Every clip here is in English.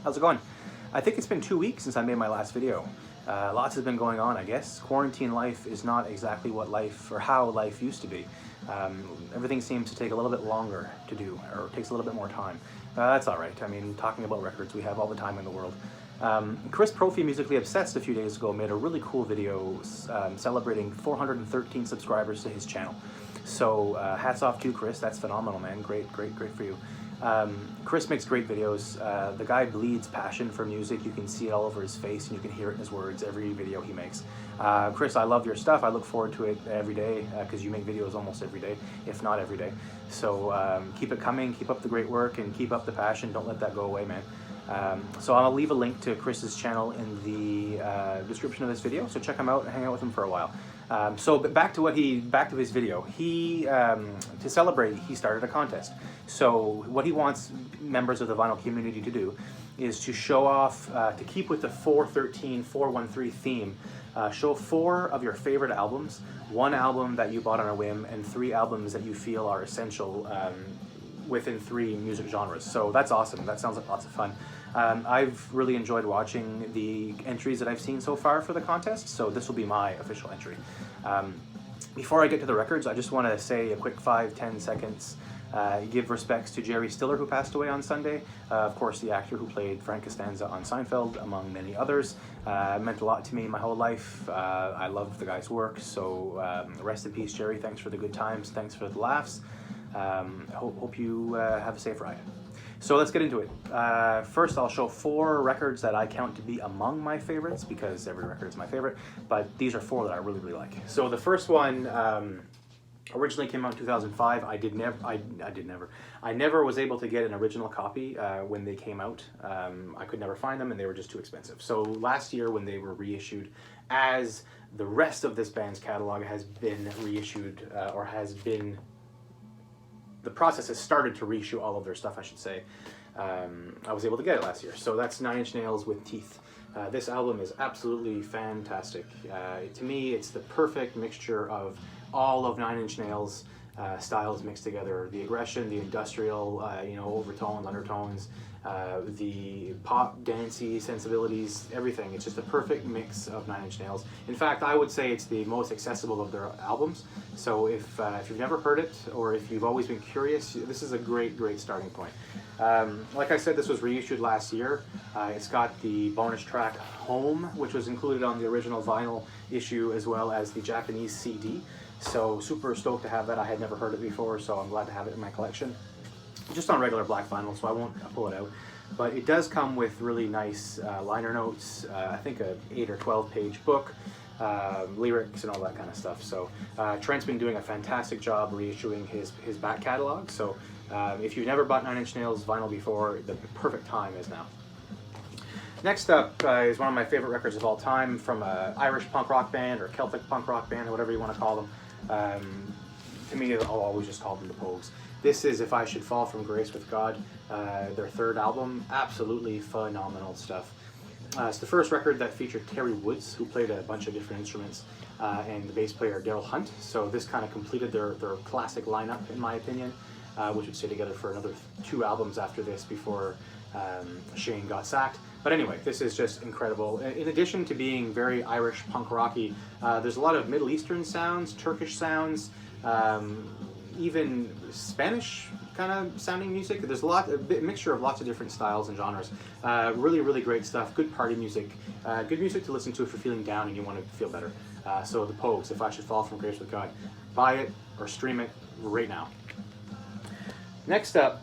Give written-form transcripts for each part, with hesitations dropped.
How's it going? I think it's been 2 weeks since I made my last video. Lots has been going on, I guess. Quarantine life is not exactly what life, or how life used to be. Everything seems to take a little bit longer to do, or takes a little bit more time. That's all right. I mean, talking about records, we have all the time in the world. Chris Propfe, Musically Obsessed, a few days ago made a really cool video celebrating 413 subscribers to his channel. So hats off to Chris. That's phenomenal, man. Great for you. Chris makes great videos. The guy bleeds passion for music. You can see it all over his face and you can hear it in his words every video he makes. Chris, I love your stuff. I look forward to it every day because you make videos almost every day, if not every day. So keep it coming, keep up the great work, and keep up the passion. Don't let that go away, man. So I'll leave a link to Chris's channel in the description of this video, so check him out and hang out with him for a while. So back to his video. He to celebrate, he started a contest. So what he wants members of the vinyl community to do is to show off, to keep with the 413 theme, show 4 of your favorite albums, 1 album that you bought on a whim, and 3 albums that you feel are essential within 3 music genres. So that's awesome. That sounds like lots of fun. I've really enjoyed watching the entries that I've seen so far for the contest, so this will be my official entry. Before I get to the records, I just want to say a quick 5-10 seconds. Give respects to Jerry Stiller, who passed away on Sunday. Of course, the actor who played Frank Costanza on Seinfeld, among many others. Meant a lot to me my whole life. I love the guy's work, so rest in peace, Jerry. Thanks for the good times. Thanks for the laughs. Hope you have a safe ride. So let's get into it. First, I'll show 4 records that I count to be among my favorites, because every record is my favorite, but these are 4 that I really like. So the first one originally came out in 2005. I never was able to get an original copy when they came out. I could never find them, and they were just too expensive. So last year, when they were reissued, as the rest of this band's catalog has been reissued, or has been, the process has started to reissue all of their stuff, I should say. I was able to get it last year. So that's 9 Inch Nails with Teeth. This album is absolutely fantastic. To me, it's the perfect mixture of all of 9 Inch Nails styles mixed together. The aggression, the industrial, overtones, undertones, the pop, dancey sensibilities, everything. It's just a perfect mix of 9 Inch Nails. In fact, I would say it's the most accessible of their albums. So if you've never heard it, or if you've always been curious, this is a great starting point. Like I said, this was reissued last year. It's got the bonus track Home, which was included on the original vinyl issue, as well as the Japanese CD. So super stoked to have that. I had never heard it before, so I'm glad to have it in my collection. Just on regular black vinyl, so I won't pull it out. But it does come with really nice liner notes, I think a 8 or 12 page book, lyrics and all that kind of stuff. So Trent's been doing a fantastic job reissuing his back catalog. So if you've never bought 9 Inch Nails vinyl before, the perfect time is now. Next up is one of my favorite records of all time, from an Irish punk rock band, or Celtic punk rock band, or whatever you want to call them. To me, I'll always just call them the Pogues. This is If I Should Fall From Grace With God, their 3rd album. Absolutely phenomenal stuff. It's the first record that featured Terry Woods, who played a bunch of different instruments, and the bass player Daryl Hunt. So this kind of completed their classic lineup, in my opinion, which would stay together for another 2 albums after this before Shane got sacked. But anyway, this is just incredible. In addition to being very Irish punk rocky, there's a lot of Middle Eastern sounds, Turkish sounds, even Spanish kind of sounding music. There's a mixture of lots of different styles and genres. Really great stuff. Good party music. Good music to listen to if you're feeling down and you want to feel better. So the Pogues, If I Should Fall From Grace With God. Buy it or stream it right now. Next up,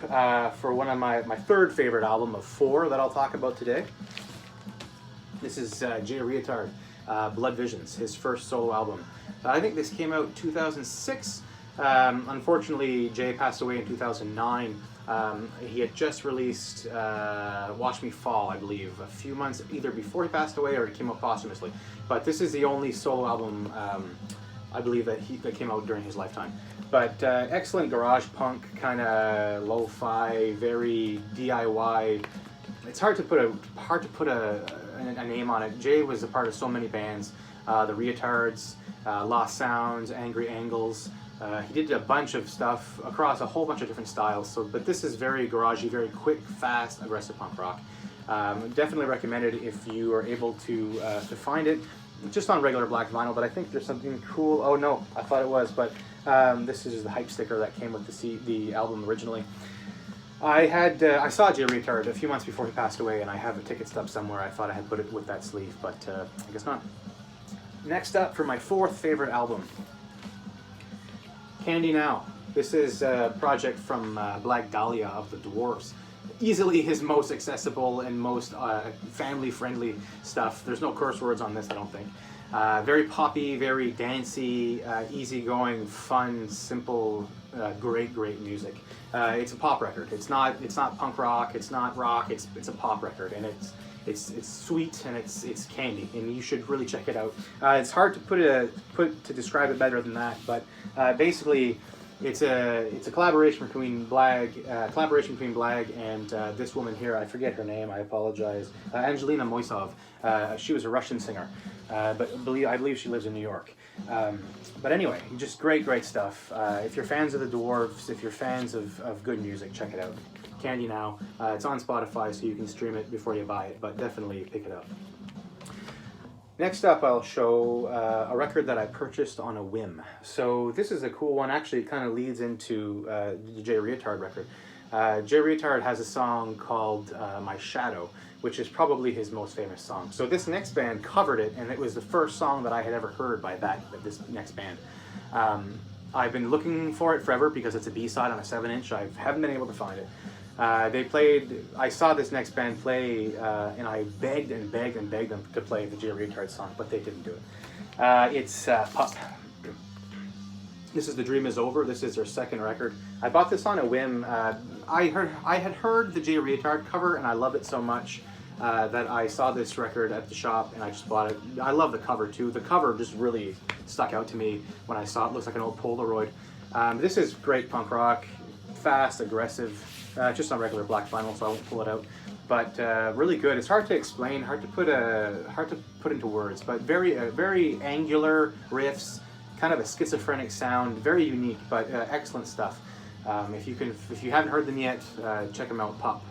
for one of my 3rd favorite album of 4 that I'll talk about today. This is Jay Reatard, Blood Visions, his first solo album. I think this came out in 2006. Unfortunately, Jay passed away in 2009. He had just released Watch Me Fall, I believe, a few months either before he passed away or it came out posthumously. But this is the only solo album I believe that came out during his lifetime. But excellent garage punk, kind of lo-fi, very DIY. It's hard to put a name on it. Jay was a part of so many bands, the Reatards, Lost Sounds, Angry Angles, He did a bunch of stuff across a whole bunch of different styles. So, but this is very garagey, very quick, fast, aggressive punk rock. Definitely recommended if you are able to find it, just on regular black vinyl. But I think there's something cool. Oh no, I thought it was, but this is the hype sticker that came with the album originally. I saw Jay Retard a few months before he passed away, and I have a ticket stub somewhere. I thought I had put it with that sleeve, but I guess not. Next up, for my fourth favorite album, Candy Now. This is a project from Black Dahlia of the Dwarves. Easily his most accessible and most family-friendly stuff. There's no curse words on this, I don't think. Very poppy, very dancey, easygoing, fun, simple, great music. It's a pop record. It's not punk rock. It's not rock. It's a pop record, and it's sweet and it's candy, and you should really check it out. It's hard to describe it better than that, but basically. It's a collaboration between Blag and this woman here. I forget her name. I apologize. Angelina Moisov. She was a Russian singer, but I believe she lives in New York. But anyway, just great stuff. If you're fans of the Dwarves, if you're fans of good music, check it out. Candy Now. It's on Spotify, so you can stream it before you buy it. But definitely pick it up. Next up, I'll show a record that I purchased on a whim. So this is a cool one. Actually, it kind of leads into the Jay Retard record. Jay Retard has a song called My Shadow, which is probably his most famous song. So this next band covered it, and it was the first song that I had ever heard by this next band. I've been looking for it forever because it's a B-side on a 7-inch. I haven't been able to find it. I saw this next band play, and I begged them to play the Jay Retard song, but they didn't do it. It's Pup. This is The Dream Is Over. This is their second record. I bought this on a whim. I had heard the Jay Retard cover, and I love it so much that I saw this record at the shop, and I just bought it. I love the cover too. The cover just really stuck out to me when I saw it. It looks like an old Polaroid. This is great punk rock, fast, aggressive. Just on regular black vinyl, so I won't pull it out. But really good. It's hard to explain, hard to put into words. But very angular riffs, kind of a schizophrenic sound, very unique, but excellent stuff. If you haven't heard them yet, check them out. Pup.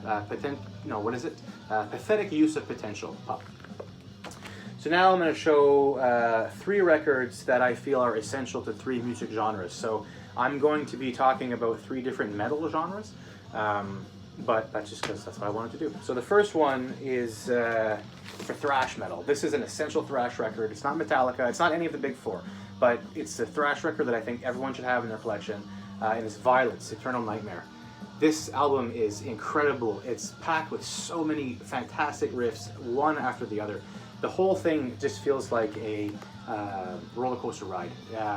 Pathetic Use of Potential. Pup. So now I'm going to show 3 records that I feel are essential to 3 music genres. So I'm going to be talking about 3 different metal genres. But that's just because that's what I wanted to do. So the first one is for thrash metal. This is an essential thrash record. It's not Metallica. It's not any of the big 4. But it's a thrash record that I think everyone should have in their collection. And it's Violence, Eternal Nightmare. This album is incredible. It's packed with so many fantastic riffs, one after the other. The whole thing just feels like a roller coaster ride.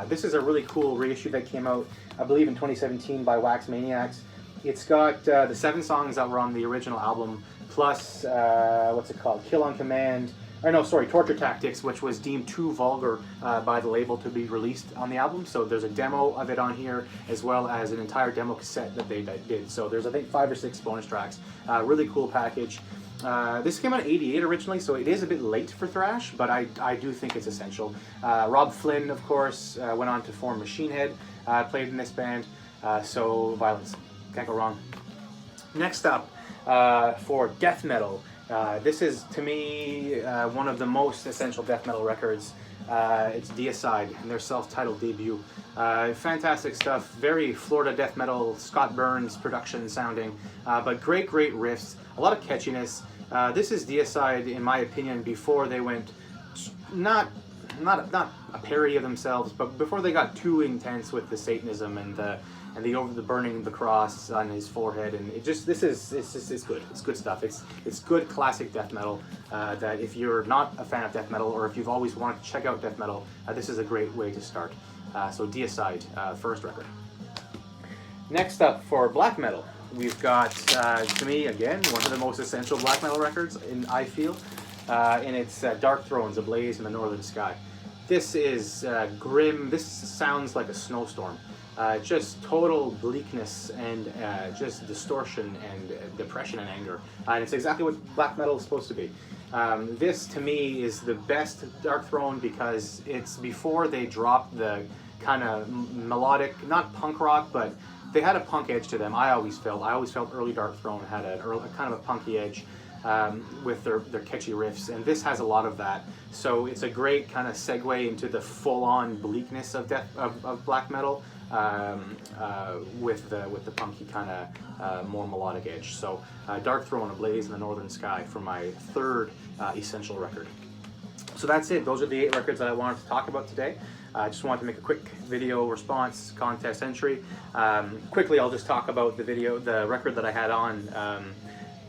This is a really cool reissue that came out, I believe, in 2017 by Wax Maniacs. It's got the 7 songs that were on the original album, plus, what's it called? Kill on Command. Torture Tactics, which was deemed too vulgar by the label to be released on the album. So there's a demo of it on here, as well as an entire demo cassette that they did. So there's, I think, 5 or 6 bonus tracks. Really cool package. This came out in '88 originally, so it is a bit late for thrash, but I do think it's essential. Rob Flynn, of course, went on to form Machine Head, played in this band. So Violence. Can't go wrong. Next up, for death metal, this is, to me, one of the most essential death metal records. It's Deicide and their self-titled debut. Fantastic stuff, very Florida death metal, Scott Burns production sounding, but great riffs, a lot of catchiness. This is Deicide, in my opinion, before they went, not a parody of themselves, but before they got too intense with the Satanism and the burning the cross on his forehead, and it's good. It's good stuff. It's good classic death metal. That if you're not a fan of death metal, or if you've always wanted to check out death metal, this is a great way to start. So Deicide, first record. Next up for black metal, we've got to me again one of the most essential black metal records, I feel, and it's Dark Thrones, Ablaze in the Northern Sky. This is grim. This sounds like a snowstorm. Just total bleakness and just distortion and depression and anger. And it's exactly what black metal is supposed to be. This, to me, is the best Dark Throne because it's before they dropped the kind of melodic, not punk rock, but they had a punk edge to them. I always felt early Dark Throne had a kind of a punky edge with their catchy riffs, and this has a lot of that. So it's a great kind of segue into the full-on bleakness of black metal with the punky kind of more melodic edge. So Dark Throne, A Blaze in the Northern Sky for my third Essential record. So that's it. Those are the 8 records that I wanted to talk about today. I just wanted to make a quick video response contest entry. Quickly, I'll just talk about the record that I had on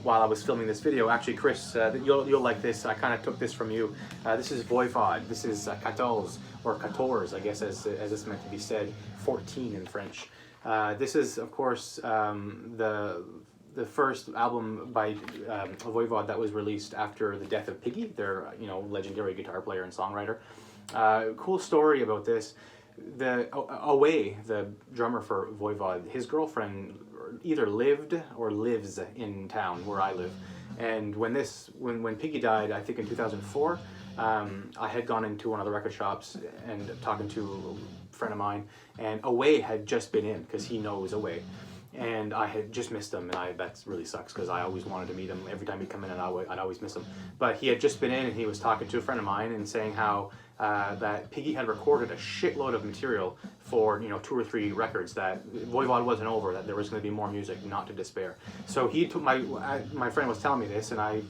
while I was filming this video. Actually, Chris, you'll like this. I kind of took this from you. This is Voivod. This is 14, or 14, I guess, as it's meant to be said, 14 in French. This is, of course, the first album by Voivod that was released after the death of Piggy, their legendary guitar player and songwriter. Cool story about this. Away, the drummer for Voivod, his girlfriend either lived or lives in town where I live. And when Piggy died, I think in 2004, I had gone into one of the record shops and talking to a friend of mine, and Away had just been in, because he knows Away. And I had just missed him, and that really sucks, because I always wanted to meet him. Every time he'd come in, and I'd always miss him. But he had just been in, and he was talking to a friend of mine and saying how that Piggy had recorded a shitload of material for 2 or 3 records, that Voivod wasn't over, that there was going to be more music, not to despair. So he took my friend was telling me this, and I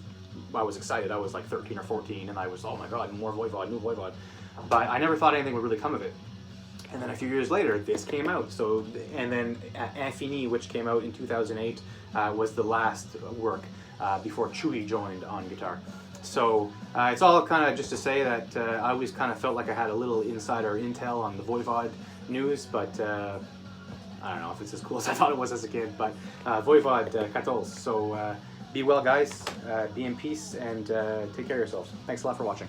was excited. I was like 13 or 14, and I was, oh my god, more Voivod, new Voivod. But I never thought anything would really come of it. And then a few years later, this came out. So, and then Infini, which came out in 2008, was the last work before Chewy joined on guitar. So it's all kind of just to say that I always kind of felt like I had a little insider intel on the Voivod news, but I don't know if it's as cool as I thought it was as a kid. But Voivod 14. So be well, guys. Be in peace, and take care of yourselves. Thanks a lot for watching.